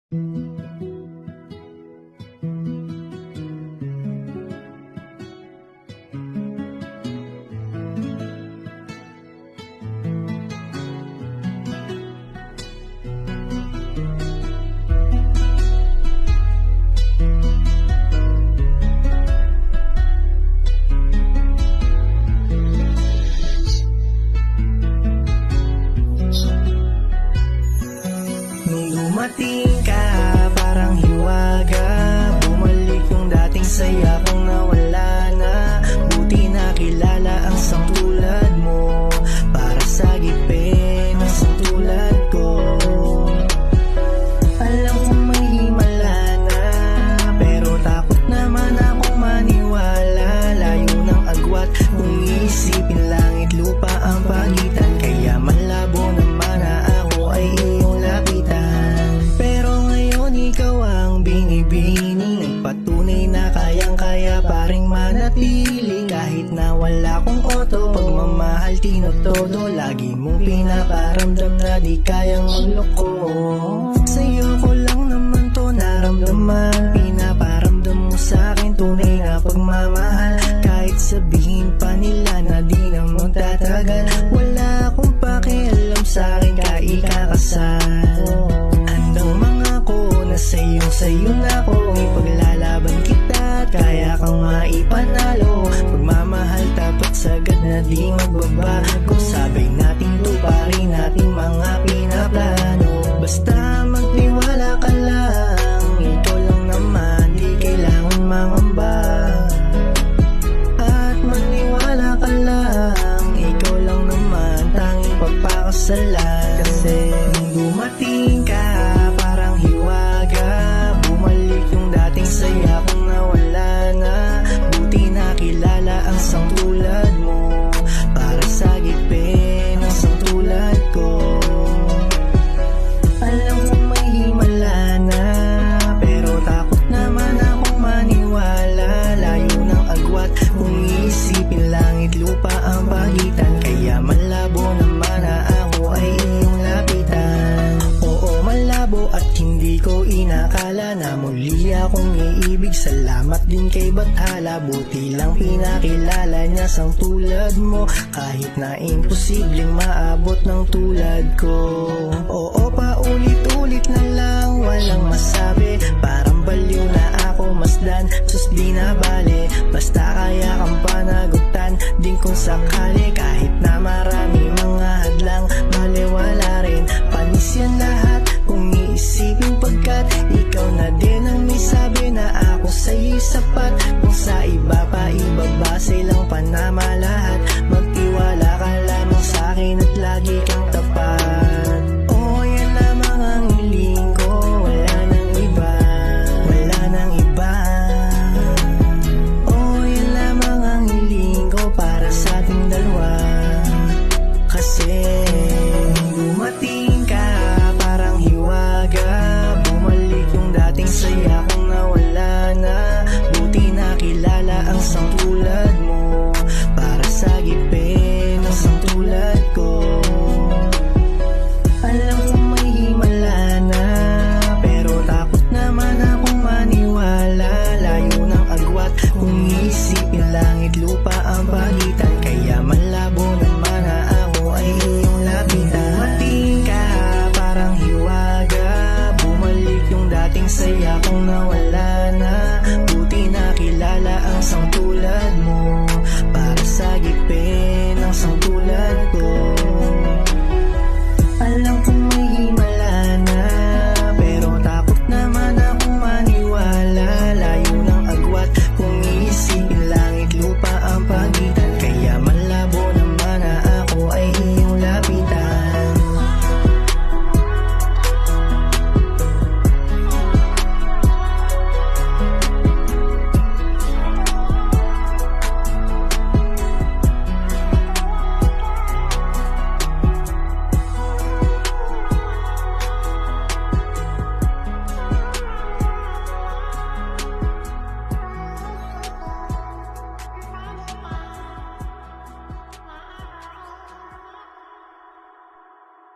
Dumating ka, parang hiwaga. Bumalik yung dating saya kong nawala na. Buti nakilala ang isang tulad mo, para sagipin ang isang tulad ko. Alam kong may himala na, pero takot naman akong maniwala. Layo ng agwat, kung iisipin langit lupa ang pagitan. Kaya malabo naman na ako ay iyong lapitan. Pero ngayon ikaw ang binibining, nagpatunay na kayang-kaya pa ring manatili. Kahit na wala kong oto, pagmamahal tinotodo. Lagi mong pinaparamdam na di kayang magloko. Sa'yo ko lang naman to naramdaman, pinaparamdam mo sa'kin tunay na pagmamahal. Kahit sabihin pa nila na di na magtatagal, wala akong pakialam sa'kin ka ikakasal. Handang mangako na sa'yo na ako, ipaglalaban kita at kaya kang maipanalo. Pagmamahal tapat sagad na di magbabago, sabay nating tuparin natin mga pinaplano. Basta magtiwala ka lang, ikaw lang naman, di kailangan mangamba. At maniwala ka lang, ikaw lang naman, tanging pagpakasalan. Kasi nung dumating ka, parang hiwaga. Bumalik yung dating saya kong nawala na. Buti nakilala ang isang tulad mo, para sagipin ang isang tulad ko. Alam kong may himala na, pero takot naman akong maniwala. Layo ng agwat, kung iisipin langit lupa ang pagitan. Kaya malabo naman na ako ay iyong lapitan. Oo, malabo at hindi ko inakala na muli akong iibig. Salamat din kay Bathala, buti lang pinakilala niya sang tulad mo. Kahit na imposibleng maabot ng tulad ko. Oo, paulit-ulit na lang, walang masabi. Parang baliw na ako masdan, sus di na bale. Basta kaya kang panagutan din kung sakali. Kahit na marami mga hadlang, bale wala rin. Panis yan lahat kung iisipin, pagkat ikaw na din ang may sabi na ako sa'yo'y sapat. Kung sa iba pa ibabase lang panamalahat, magtiwala ka lamang sa'kin at lagi kang tapat. Oh, yan lamang ang hiling ko, wala nang iba, wala nang iba. Oh, yan lamang ang hiling ko para sa ating dalawa. Kasi dumating ka, parang hiwaga. Bumalik yung dating saya kong nawala na. Buti nakilala ang isang tulad mo, para sagipin ang isang tulad ko. Alam kong may himala na, pero takot naman akong maniwala. Layo ng agwat, kung iisipin langit lupa ang pagitan. Kaya malabo naman na ako ay iyong lapitan. Dumating ka, parang hiwaga. Bumalik yung dating saya kong nawala